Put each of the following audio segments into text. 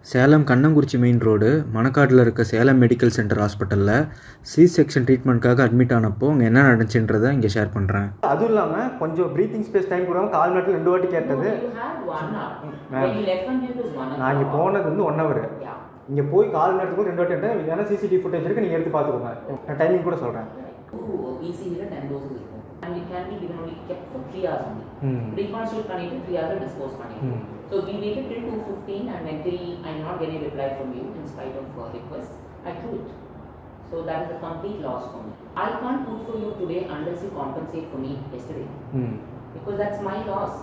Salem Kannankurichi main road மணக்காட்டில் இருக்க Salem medical centre ஹாஸ்பிட்டலில் section ட்ரீட்மெண்ட்காக admit ஆனப்போ அங்கே என்ன நடந்துச்சுன்றதை இங்கே ஷேர் பண்ணுறேன். அதுவும் இல்லாமல் கொஞ்சம் ப்ரீத்திங் ஸ்பேஸ் டைம் கூட கால் மணி நேரத்தில் 2 வாட்டி கேட்டது. நான் இங்கே போனது வந்து 1 hour. இங்கே போய் கால் மணி நேரத்துக்கு 2 வாட்டி கேட்டேன். ஏன்னா சிசிடிவி ஃபுட்டேஜ் இருக்குது, நீங்கள் எடுத்து பார்த்துக்கோங்க. நான் டைமிங் கூட சொல்கிறேன். And it can be given only kept for 3 hours only. Reconstruct பண்ணிட்டு 3 hours dispose பண்ணிட்டு. So we waited till 2:15 and until I'm not getting reply from you in spite of request, I threw it. So that is a complete loss for me. I can't put for you today unless you compensate for me yesterday. Because that's my loss.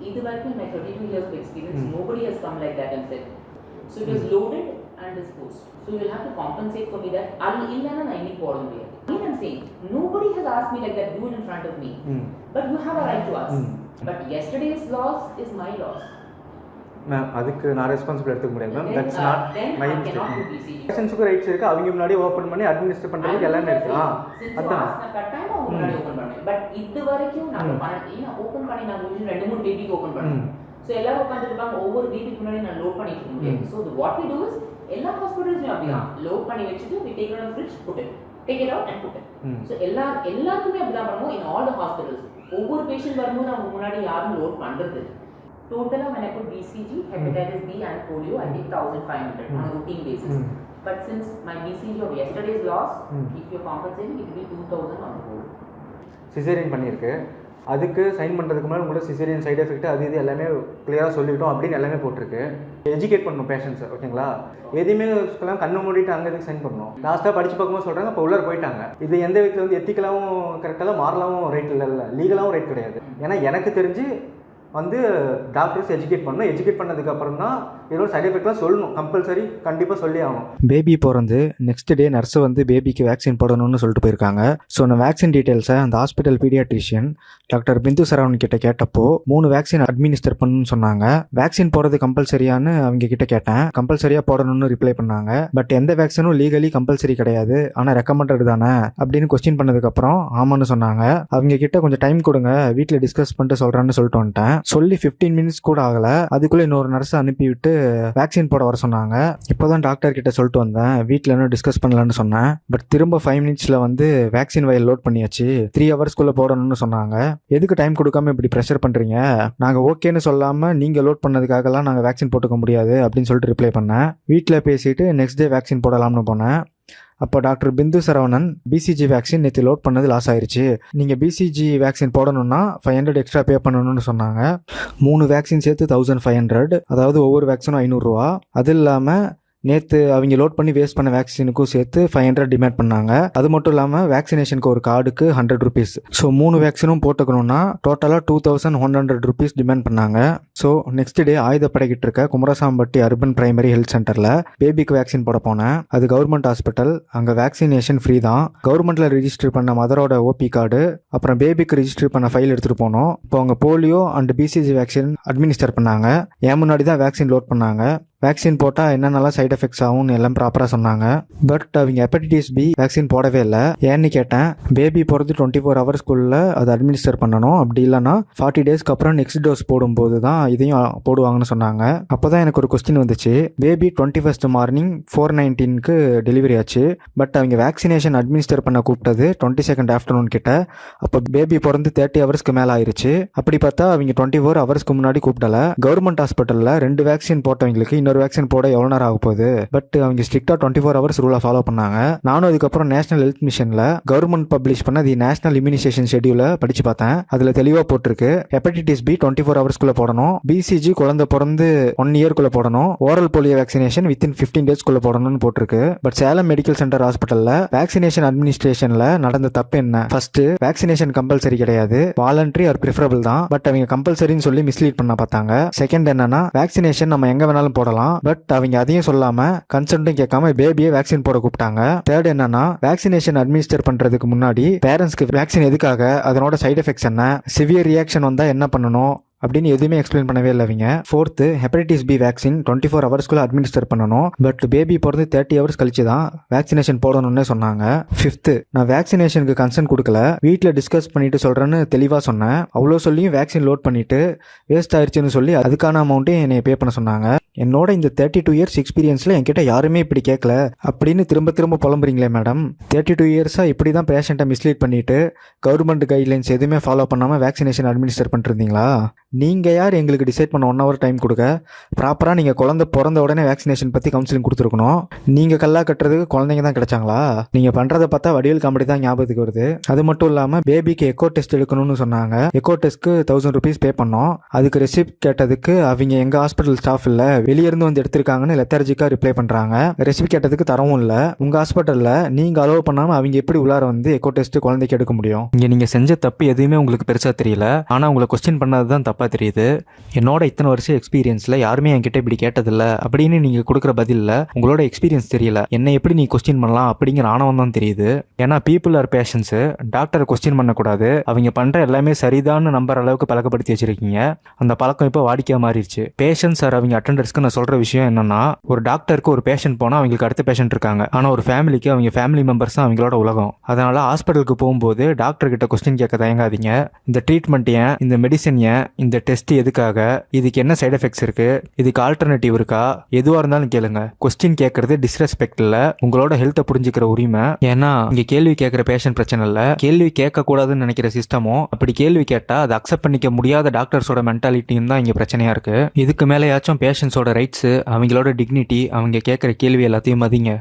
Either way, in my 32 years of experience, nobody has come like that and said. So it was loaded and disposed. So you will have to compensate for me that I'll illana na inni podum mudiyadhu. I'm saying nobody has asked me like that, do it in front of me. But you have a right to ask. But yesterday's loss is my loss. Ma'am அதுக்கு நான் responsible எடுத்துக்க முடியாது ma'am. That's not my mistake. பேஷண்ட்ஸ்க்கு rights இருக்கு. அவங்க முன்னாடி open பண்ணி administrate பண்றதுக்கு எல்லாமே இருக்கு. அதான் கட்டாயமா முன்னாடி ஓபன் பண்ணேன். பட் இது வரைக்கும் நான் பண்ணேன். ஓபன் பண்ணி நான் முடிஞ்சு 2-3 பேபிக்கு ஓபன் பண்ணேன். So எல்லாரும் உட்கார்ந்திருப்பாங்க, ஒவ்வொரு பேபிக்கு முன்னாடி நான் லோட் பண்ணிட்டு இருக்கேன். So what we do is எல்லா ஹாஸ்பிடல்ஸ்லயும் அப்படியே லோட் பண்ணி வச்சிட்டு we take it on the fridge, put it, take it out and put it. So எல்லாத்துக்குமே அப்படிதான் பண்ணுவோம். in all the hospitals ஒவ்வொரு பேஷண்ட் வரும்போது அவங்க முன்னாடி யாரும் லோட் பண்றது. Totally when I put BCG, hepatitis B and polio, I take 1,500 on a routine basis. But since my BCG of yesterday's loss, if you're compensating, it will be 2,000 on the whole. Caesarean பண்ணியிருக்கு. அதுக்கு sign பண்ணுறதுக்கு முன்னாடி உங்களோட caesarean side effect அது இது எல்லாமே கிளியராக சொல்லிவிட்டோம் அப்படின்னு எல்லாமே போட்டிருக்கு. எஜுகேட் பண்ணணும் பேஷண்ட்ஸை, ஓகேங்களா? எதுவுமே சொல்லலாம், கண்ணு மூடிட்டு அங்கே இதுக்கு சைன் பண்ணணும். லாஸ்ட்டாக படித்து பார்க்கும்போது சொல்கிறாங்க, இப்போ உள்ளார போயிட்டாங்க. இது எந்த விதத்தில் வந்து எத்திக்கலாவும் கரெக்டாக மாறலாவும் ரைட் இல்லை, லீகலாகவும் ரைட் கிடையாது. ஏன்னா எனக்கு தெரிஞ்சு வந்து டாக்டர்ஸ் எஜுகேட் பண்ணணும். எஜுகேட் பண்ணதுக்கப்புறம் தான் இதோட சைட் எஃபெக்ட்லாம் சொல்லணும், கம்பல்சரி கண்டிப்பாக சொல்லி ஆகணும். பேபி பிறந்து நெக்ஸ்ட் டே நர்ஸு வந்து பேபிக்கு வேக்சின் போடணும்னு சொல்லிட்டு போயிருக்காங்க. ஸோ அந்த வேக்சின் டீட்டெயில்ஸை அந்த ஹாஸ்பிட்டல் பீடியாட்ரிஷியன் டாக்டர் பிந்து சரவணன் கிட்ட கேட்டப்போ 3 வேக்சின் அட்மினிஸ்டர் பண்ணணும்னு சொன்னாங்க. வேக்சின் போடுறது கம்பல்சரியான்னு அவங்க கிட்ட கேட்டேன். கம்பல்சரியாக போடணும்னு ரிப்ளை பண்ணாங்க. பட் எந்த வேக்சினும் லீகலி கம்பல்சரி கிடையாது, ஆனால் ரெக்கமெண்டட் தானே அப்படின்னு கொஸ்டின் பண்ணதுக்கப்புறம் ஆமான்னு சொன்னாங்க. அவங்க கிட்ட கொஞ்சம் டைம் கொடுங்க, வீட்டில் டிஸ்கஸ் பண்ணிட்டு சொல்கிறேன்னு சொல்லிட்டு வந்துட்டேன். சொல்லி 15 மினிட்ஸ் கூட ஆகலை, அதுக்குள்ளே இன்னொரு நர்ஸை அனுப்பிவிட்டு வேக்சின் போட வர சொன்னாங்க. இப்போதான் டாக்டர் கிட்ட சொல்லிட்டு வந்தேன், வீட்டில் என்ன டிஸ்கஸ் பண்ணலான்னு சொன்னேன். பட் திரும்ப 5 மினிட்ஸில் வந்து வேக்சின் வயல் லோட் பண்ணியாச்சு, 3 ஹவர்ஸ்க்குள்ளே போடணும்னு சொன்னாங்க. எதுக்கு டைம் கொடுக்காம இப்படி ப்ரெஷர் பண்ணுறீங்க? நாங்கள் ஓகேன்னு சொல்லாமல் நீங்கள் லோட் பண்ணதுக்காகலாம் நாங்கள் வேக்சின் போட்டுக்க முடியாது அப்படின்னு சொல்லிட்டு ரிப்ளை பண்ணேன். வீட்டில் பேசிட்டு நெக்ஸ்ட் டே வேக்சின் போடலாம்னு போனேன். அப்போ டாக்டர் பிந்து சரவணன் பிசிஜி வேக்சின் நேற்று லோட் பண்ணது லாஸ் ஆயிடுச்சு, நீங்கள் பிசிஜி வேக்சின் போடணும்னா 500 எக்ஸ்ட்ரா பே பண்ணணும்னு சொன்னாங்க. 3 வேக்சின் சேர்த்து 1500, அதாவது ஒவ்வொரு வேக்சினும் 500 ரூபா. அது இல்லாமல் நேற்று அவங்க லோட் பண்ணி வேஸ்ட் பண்ண வேக்சினுக்கும் சேர்த்து 500 டிமாண்ட் பண்ணாங்க. அது மட்டும் இல்லாமல் வேக்சினேஷனுக்கு ஒரு கார்டுக்கு 100 ருபீஸ். ஸோ 3 வேக்சினும் போட்டுக்கணும்னா டோட்டலாக 2100 ருபீஸ் டிமாண்ட் பண்ணாங்க. ஸோ நெக்ஸ்ட் டே ஆயுதப்படைக்கிட்டு இருக்க குமரசாம்பட்டி அர்பன் பிரைமரி ஹெல்த் சென்டரில் பேபிக்கு வேக்சின் போட போனேன். அது கவர்மெண்ட் ஹாஸ்பிட்டல், அங்கே வேக்சினேஷன் ஃப்ரீ தான். கவர்மெண்ட்டில் ரிஜிஸ்டர் பண்ண மதரோட ஓபி கார்டு, அப்புறம் பேபிக்கு ரிஜிஸ்டர் பண்ண ஃபைல் எடுத்துகிட்டு போனோம். இப்போ அவங்க polio and BCG vaccine administer பண்ணாங்க. என் முன்னாடி தான் வேக்சின் லோட் பண்ணாங்க. வேக்சின் போட்டால் என்னென்னலாம் சைட் எஃபெக்ட்ஸ் ஆகும்னு எல்லாம் ப்ராப்பராக சொன்னாங்க. பட் அவங்க ஹெப்படைட்டிஸ் பி வேக்சின் போடவே இல்லை. ஏன்னு கேட்டேன். பேபி பிறந்து 24 ஹவர்ஸ்க்குள்ளே அது அட்மினிஸ்டர் பண்ணணும், அப்படி இல்லைனா 40 டேஸ்க்கு அப்புறம் நெக்ஸ்ட் டோஸ் போடும்போது தான் இதையும் போடுவாங்கன்னு சொன்னாங்க. அப்போ தான் எனக்கு ஒரு கொஸ்டின் வந்துச்சு. பேபி 21 மார்னிங் 4:19க்கு டெலிவரி ஆச்சு. பட் அவங்க வேக்சினேஷன் அட்மினிஸ்டர் பண்ண கூப்பிட்டது 22nd ஆஃப்டர்நூன் கிட்ட. அப்போ பேபி பிறந்து 30 ஹவர்ஸ்க்கு மேலே ஆயிடுச்சு. அப்படி பார்த்தா அவங்க 24 ஹவர்ஸ்க்கு முன்னாடி கூப்பிடல. கவர்மெண்ட் ஹாஸ்பிட்டலில் 2 வேக்சின் போட்டவங்களுக்கு இன்னொரு வேக்சின் போட எவ்வளோ நேரம் ஆக போகுது. பட் அவங்க ஸ்ட்ரிக்டாக 24 ஹவர்ஸ் ரூலை ஃபாலோ பண்ணாங்க. நானும் அதுக்கப்புறம் நேஷனல் ஹெல்த் மிஷனில் கவர்மெண்ட் பப்ளிஷ் பண்ண தி நேஷனல் இம்யூனைசேஷன் ஷெட்யூலை படிச்சு பார்த்தேன். அதில் தெளிவாக போட்டிருக்கு, ஹெப்படைட்டிஸ் பி 24 ஹவர்ஸ்க்குள்ளே போடணும், பிசிஜி குழந்தை பிறந்து 1 இயர்க்குள்ளே போடணும், ஓரல் போலியோ வேக்சினேஷன் வித்தின் 15 டேஸ்க்குள்ளே போடணும்னு போட்டிருக்கு. பட் சேலம் மெடிக்கல் சென்டர் ஹாஸ்பிட்டலில் வேக்சினேஷன் அட்மினிஸ்ட்ரேஷனில் நடந்த தப்பு என்ன? ஃபர்ஸ்ட், வேக்சினேஷன் கம்பல்சரி கிடையாது, வாலண்டரி ஆர் ப்ரிஃபரபிள் தான். பட் அவங்க கம்பல்சரின்னு சொல்லி மிஸ்லீட் பண்ண பார்த்தாங்க. செகண்ட் என்னன்னா, வேக்சினேஷன் நம்ம எங்க வேணாலும் போடலாம், பட் அவங்க அதையும் சொல்லாம கன்சென்ட்டும் கேட்காம பேபியை வேக்சின் போட கூப்பிட்டாங்க. தேர்ட் என்னன்னா, வேக்சினேஷன் அட்மினிஸ்டர் பண்றதுக்கு முன்னாடி பேரண்ட்ஸ்க்கு வேக்சின் எதுக்காக, அதனோட சைடு எஃபெக்ட்ஸ் என்ன, சிவியர் ரியாக்ஷன் வந்தா என்ன பண்ணணும், அப்படின்னு எதுவுமே எக்ஸ்பிளைன் பண்ணவே இல்லை அவங்க. 4th, ஹெப்படைட்டிஸ் பி வேக்சின் 24 ஹவர்ஸ்க்குள்ளே அட்மினிஸ்டர் பண்ணணும். பட் பேபி பிறந்து 30 ஹவர்ஸ் கழிச்சு தான் வேக்சினேஷன் போடணும்னு சொன்னாங்க. 5th, நான் வேக்சினேஷனுக்கு கன்சென்ட் கொடுக்கல, வீட்டில் டிஸ்கஸ் பண்ணிட்டு சொல்கிறேன்னு தெளிவாக சொன்னேன். அவ்வளோ சொல்லியும் வேக்சின் லோட் பண்ணிட்டு வேஸ்ட் ஆயிடுச்சுன்னு சொல்லி அதுக்கான அமௌண்ட்டே என்னை பே பண்ண சொன்னாங்க. என்னோட இந்த 32 இயர்ஸ் எக்ஸ்பீரியன்ஸில் என்கிட்ட யாருமே இப்படி கேட்கல அப்படின்னு திரும்ப திரும்ப புலம்புறீங்களே மேடம். 32 இயர்ஸாக இப்படி தான் பேஷண்ட்டை மிஸ்லீட் பண்ணிட்டு கவர்மெண்ட் கைட்லைன்ஸ் எதுவுமே ஃபாலோ பண்ணாமல் வேக்சினேஷன் அட்மினிஸ்டர் பண்ணிருந்தீங்களா? நீங்கள் யார் எங்களுக்கு டிசைட் பண்ண 1 hour டைம் கொடுக்க? ப்ராப்பராக நீங்கள் குழந்தை பிறந்த உடனே வேக்சினேஷன் பற்றி கவுன்சிலிங் கொடுத்துருக்கணும். நீங்கள் கல்லா கட்டுறதுக்கு குழந்தைங்க தான் கிடைச்சாங்களா? நீங்கள் பண்ணுறதை பார்த்தா வடிவேல் காமெடி தான் ஞாபகத்துக்கு வருது. அது மட்டும் இல்லாமல் பேபிக்கு எக்கோ டெஸ்ட் எடுக்கணும்னு சொன்னாங்க. எக்கோ டெஸ்ட்க்கு 1000 rupees பே பண்ணோம். அதுக்கு ரெசிப்ட் கேட்டதுக்கு அவங்க எங்கள் ஹாஸ்பிட்டல் ஸ்டாஃப் இல்லை, வெளியிருந்து வந்து எடுத்திருக்காங்கன்னு லெத்தர்ஜிக்காக ரிப்ளை பண்ணுறாங்க. ரெசிப்ட் கேட்டதுக்கு தரவும் இல்லை. உங்கள் ஹாஸ்பிட்டலில் நீங்கள் அலோவ் பண்ணாமல் அவங்க எப்படி உள்ளார வந்து எக்கோ டெஸ்ட் குழந்தைக்கு எடுக்க முடியும்? இங்கே நீங்கள் செஞ்ச தப்பு எதுவுமே உங்களுக்கு பெருசாக தெரியல, ஆனால் உங்களை கொஸ்டின் பண்ணது தான் தப்பாக தெரியுது. என்னோட இத்தனை வருஷம் எக்ஸ்பீரியன்ஸில் யாருமே என்கிட்ட இப்படி கேட்டதில்லை அப்படின்னு நீங்கள் கொடுக்குற பதிலில் உங்களோட எக்ஸ்பீரியன்ஸ் தெரியல, என்னை எப்படி நீ கொஸ்டின் பண்ணலாம் அப்படிங்கிற ஆணவம் தான் தெரியுது. ஏன்னா பீப்புள் ஆர் பேஷன்ஸு, டாக்டரை கொஸ்டின் பண்ணக்கூடாது, அவங்க பண்ணுற எல்லாமே சரிதான்னு நம்புற அளவுக்கு பழக்கப்படுத்தி வச்சிருக்கீங்க. அந்த பழக்கம் இப்போ வாடிக்கையாக மாறிடுச்சு. பேஷன்ஸ் ஆர் அவங்க அட்டெண்டர்ஸ்க்கு நான் சொல்கிற விஷயம் என்னன்னா, ஒரு டாக்டருக்கு ஒரு பேஷண்ட் போனால் அவங்களுக்கு அடுத்த பேஷண்ட் இருக்காங்க, ஆனால் ஒரு ஃபேமிலிக்கு அவங்க ஃபேமிலி மெம்பர்ஸ் தான் அவங்களோட உலகம். அதனால் ஹாஸ்பிட்டலுக்கு போகும்போது டாக்டர் கிட்ட கொஸ்டின் கேட்க தயங்காதீங்க. இந்த ட்ரீட்மெண்ட் ஏன், இந்த மெடிசன் ஏன், இந்த டெஸ்ட் எதுக்காக, இதுக்கு என்ன சைடு எஃபெக்ட்ஸ் இருக்கு, இதுக்கு ஆல்டர்னேட்டிவ் இருக்கா, எதுவாக இருந்தாலும் கேளுங்க. கொஸ்டின் கேட்கறது டிஸ்ரெஸ்பெக்ட் இல்லை, உங்களோட ஹெல்த்தை புரிஞ்சுக்கிற உரிமை. ஏன்னா இங்கே கேள்வி கேட்குற பேஷண்ட் பிரச்சனை இல்லை, கேள்வி கேட்கக்கூடாதுன்னு நினைக்கிற சிஸ்டமும் அப்படி கேள்வி கேட்டால் அதை அக்செப்ட் பண்ணிக்க முடியாத டாக்டர்ஸோட மென்டாலிட்டியும் தான் இங்கே பிரச்சனையாக இருக்குது. இதுக்கு மேலேயாச்சும் பேஷண்ட்ஸோட ரைட்ஸு, அவங்களோட டிக்னிட்டி, அவங்க கேட்குற கேள்வி எல்லாத்தையும் மதிங்க.